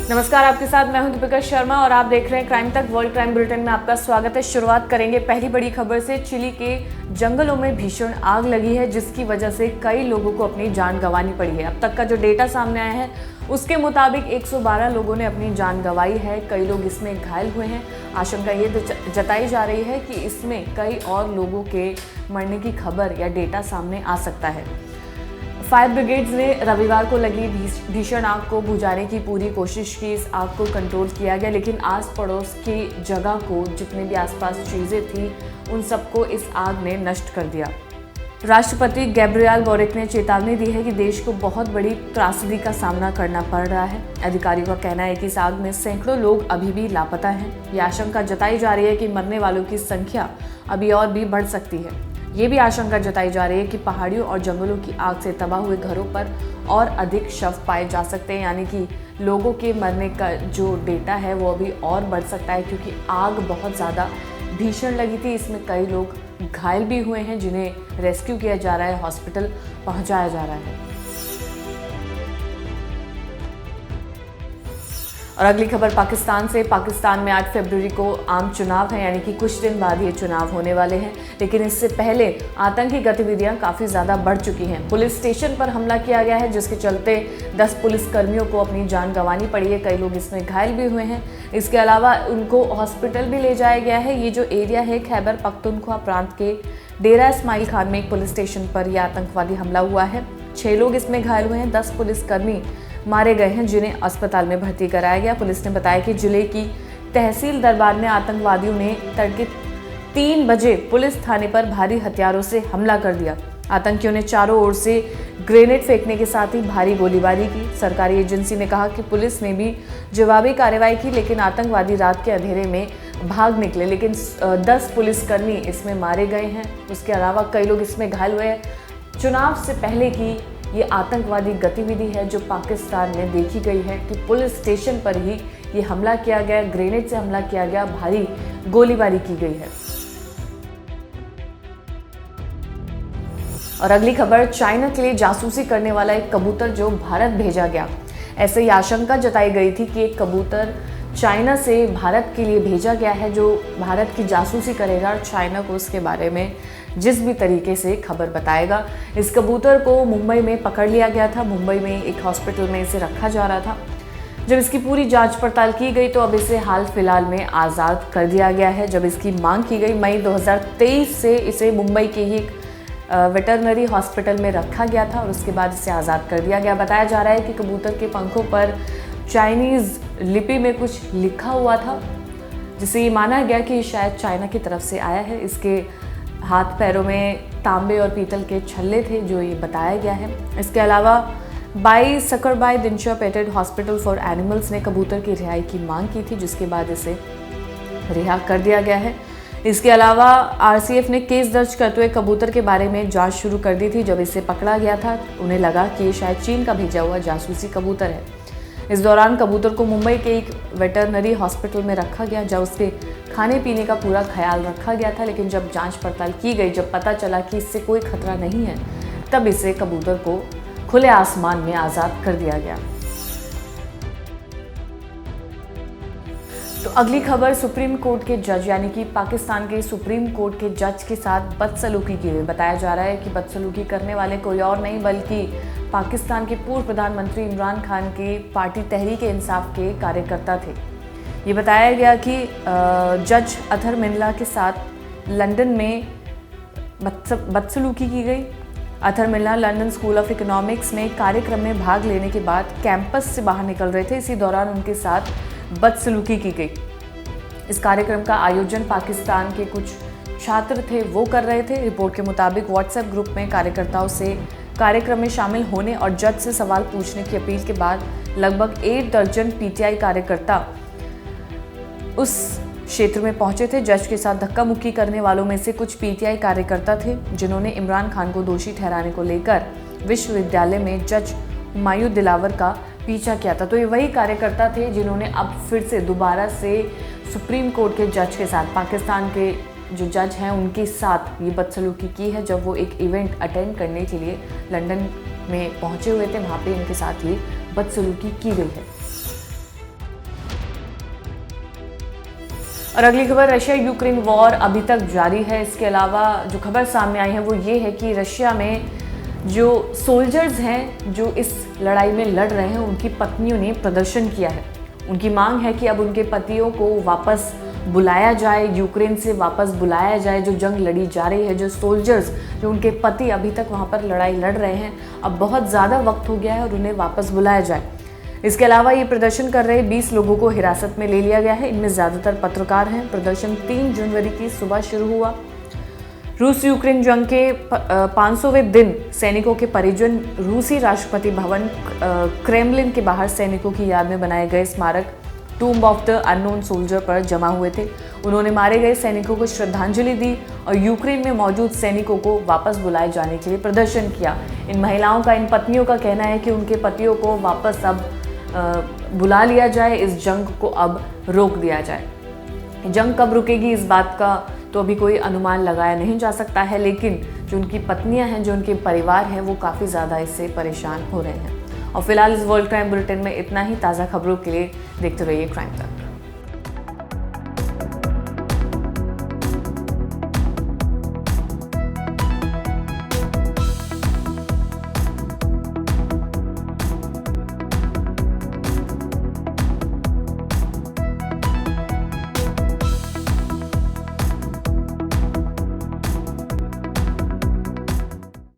नमस्कार, आपके साथ मैं हूं दीपिका शर्मा और आप देख रहे हैं क्राइम तक। वर्ल्ड क्राइम बुलेटिन में आपका स्वागत है। शुरुआत करेंगे पहली बड़ी खबर से। चिली के जंगलों में भीषण आग लगी है, जिसकी वजह से कई लोगों को अपनी जान गंवानी पड़ी है। अब तक का जो डेटा सामने आया है उसके मुताबिक 112 लोगों ने अपनी जान गंवाई है। कई लोग इसमें घायल हुए हैं। आशंका ये जताई जा रही है कि इसमें कई और लोगों के मरने की खबर या डेटा सामने आ सकता है। फायर ब्रिगेड्स ने रविवार को लगी भीषण आग को बुझाने की पूरी कोशिश की। इस आग को कंट्रोल किया गया, लेकिन आस पड़ोस की जगह को, जितने भी आसपास चीज़ें थी, उन सबको इस आग ने नष्ट कर दिया। राष्ट्रपति गैब्रियल बोरिक ने चेतावनी दी है कि देश को बहुत बड़ी त्रासदी का सामना करना पड़ रहा है। अधिकारियों का कहना है कि इस आग में सैकड़ों लोग अभी भी लापता हैं। ये आशंका जताई जा रही है कि मरने वालों की संख्या अभी और भी बढ़ सकती है। ये भी आशंका जताई जा रही है कि पहाड़ियों और जंगलों की आग से तबाह हुए घरों पर और अधिक शव पाए जा सकते हैं, यानी कि लोगों के मरने का जो डेटा है वो अभी और बढ़ सकता है, क्योंकि आग बहुत ज़्यादा भीषण लगी थी। इसमें कई लोग घायल भी हुए हैं, जिन्हें रेस्क्यू किया जा रहा है, हॉस्पिटल पहुंचाया जा रहा है। और अगली खबर पाकिस्तान से। पाकिस्तान में 8 फरवरी को आम चुनाव है, यानी कि कुछ दिन बाद ये चुनाव होने वाले हैं। लेकिन इससे पहले आतंकी गतिविधियां काफ़ी ज़्यादा बढ़ चुकी हैं। पुलिस स्टेशन पर हमला किया गया है, जिसके चलते 10 पुलिसकर्मियों को अपनी जान गंवानी पड़ी है। कई लोग इसमें घायल भी हुए हैं। इसके अलावा उनको हॉस्पिटल भी ले जाया गया है। ये जो एरिया है खैबर पख्तूनख्वा प्रांत के डेरा इस्माइल खान में एक पुलिस स्टेशन पर यह आतंकवादी हमला हुआ है। 6 लोग इसमें घायल हुए हैं। 10 पुलिसकर्मी मारे गए हैं, जिन्हें अस्पताल में भर्ती कराया गया। पुलिस ने बताया कि जिले की तहसील दरबार में आतंकवादियों ने तड़के 3 बजे पुलिस थाने पर भारी हथियारों से हमला कर दिया। आतंकियों ने चारों ओर से ग्रेनेड फेंकने के साथ ही भारी गोलीबारी की। सरकारी एजेंसी ने कहा कि पुलिस ने भी जवाबी कार्रवाई की, लेकिन आतंकवादी रात के अंधेरे में भाग निकले। लेकिन 10 पुलिसकर्मी इसमें मारे गए हैं। उसके अलावा कई लोग इसमें घायल हुए हैं। चुनाव से पहले की ये आतंकवादी गतिविधि है जो पाकिस्तान में देखी गई है कि पुलिस स्टेशन पर ही ये हमला किया गया, ग्रेनेड से हमला किया गया, भारी गोलीबारी की गई है। और अगली खबर, चाइना के लिए जासूसी करने वाला एक कबूतर जो भारत भेजा गया। ऐसे ही आशंका जताई गई थी कि एक कबूतर चाइना से भारत के लिए भेजा गया है, जो भारत की जासूसी करेगा और चाइना को उसके बारे में जिस भी तरीके से खबर बताएगा। इस कबूतर को मुंबई में पकड़ लिया गया था। मुंबई में एक हॉस्पिटल में इसे रखा जा रहा था। जब इसकी पूरी जांच पड़ताल की गई तो अब इसे हाल फिलहाल में आज़ाद कर दिया गया है। जब इसकी मांग की गई मई 2023 से इसे मुंबई के ही वेटरनरी हॉस्पिटल में रखा गया था और उसके बाद इसे आज़ाद कर दिया गया। बताया जा रहा है कि कबूतर के पंखों पर चाइनीज़ लिपि में कुछ लिखा हुआ था, जिसे ये माना गया कि शायद चाइना की तरफ से आया है। इसके हाथ पैरों में तांबे और पीतल के छल्ले थे, जो ये बताया गया है। इसके अलावा Bai Sakarbai Dinshaw Petit hospital for animals ने कबूतर की रिहाई की मांग की थी, जिसके बाद इसे रिहा कर दिया गया है। इसके अलावा आरसीएफ ने केस दर्ज करते हुए कबूतर के बारे में जांच शुरू कर दी थी। जब इसे पकड़ा गया था, उन्हें लगा कि ये शायद चीन का भेजा हुआ जासूसी कबूतर है। इस दौरान कबूतर को मुंबई के एक वेटरनरी हॉस्पिटल में रखा गया, जहाँ उसके खाने पीने का पूरा ख्याल रखा गया था। लेकिन जब जांच पड़ताल की गई, जब पता चला कि इससे कोई खतरा नहीं है, तब इसे कबूतर को खुले आसमान में आज़ाद कर दिया गया। तो अगली खबर, सुप्रीम कोर्ट के जज, यानी कि पाकिस्तान के सुप्रीम कोर्ट के जज के साथ बदसलूकी की गई। बताया जा रहा है कि बदसलूकी करने वाले कोई और नहीं बल्कि पाकिस्तान के पूर्व प्रधानमंत्री इमरान खान के पार्टी तहरीक-ए-इंसाफ के कार्यकर्ता थे। ये बताया गया कि जज अतहर मिल्ला के साथ लंदन में बदसलूकी की गई। अतहर मिल्ला लंदन स्कूल ऑफ इकोनॉमिक्स में कार्यक्रम में भाग लेने के बाद कैंपस से बाहर निकल रहे थे। इसी दौरान उनके साथ बदसलूकी की गई। इस कार्यक्रम का आयोजन पाकिस्तान के कुछ छात्र थे वो कर रहे थे। रिपोर्ट के मुताबिक व्हाट्सएप ग्रुप में कार्यकर्ताओं से कार्यक्रम में शामिल होने और जज से सवाल पूछने की अपील के बाद लगभग 1 दर्जन पीटीआई कार्यकर्ता उस क्षेत्र में पहुंचे थे। जज के साथ धक्का मुक्की करने वालों में से कुछ पीटीआई कार्यकर्ता थे, जिन्होंने इमरान खान को दोषी ठहराने को लेकर विश्वविद्यालय में जज हुमायूं दिलावर का पीछा किया था। तो ये वही कार्यकर्ता थे जिन्होंने अब फिर से दोबारा से सुप्रीम कोर्ट के जज के साथ, पाकिस्तान के जो जज हैं उनके साथ ये बदसलूकी की है। जब वो एक इवेंट अटेंड करने के लिए लंदन में पहुंचे हुए थे, वहाँ पे इनके साथ ये बदसलूकी की गई है। और अगली खबर, रशिया यूक्रेन वॉर अभी तक जारी है। इसके अलावा जो खबर सामने आई है वो ये है कि रशिया में जो सोल्जर्स हैं जो इस लड़ाई में लड़ रहे हैं, उनकी पत्नियों ने प्रदर्शन किया है। उनकी मांग है कि अब उनके पतियों को वापस बुलाया जाए, यूक्रेन से वापस बुलाया जाए। जो जंग लड़ी जा रही है, जो सोल्जर्स, जो उनके पति अभी तक वहाँ पर लड़ाई लड़ रहे हैं, अब बहुत ज़्यादा वक्त हो गया है और उन्हें वापस बुलाया जाए। इसके अलावा ये प्रदर्शन कर रहे 20 लोगों को हिरासत में ले लिया गया है। इनमें ज़्यादातर पत्रकार हैं। प्रदर्शन 3 जनवरी की सुबह शुरू हुआ। रूस यूक्रेन जंग के 500वें दिन सैनिकों के परिजन रूसी राष्ट्रपति भवन क्रेमलिन के बाहर सैनिकों की याद में बनाए गए स्मारक tomb of the unknown soldier पर जमा हुए थे। उन्होंने मारे गए सैनिकों को श्रद्धांजलि दी और यूक्रेन में मौजूद सैनिकों को वापस बुलाए जाने के लिए प्रदर्शन किया। इन महिलाओं का, इन पत्नियों का कहना है कि उनके पतियों को वापस अब बुला लिया जाए, इस जंग को अब रोक दिया जाए। जंग कब रुकेगी इस बात का तो अभी कोई अनुमान लगाया नहीं जा सकता है, लेकिन जो उनकी पत्नियां हैं, जो उनके परिवार हैं, वो काफ़ी ज़्यादा इससे परेशान हो रहे हैं। और फिलहाल इस वर्ल्ड क्राइम बुलेटिन में इतना ही। ताज़ा खबरों के लिए देखते रहिए क्राइम टाइम।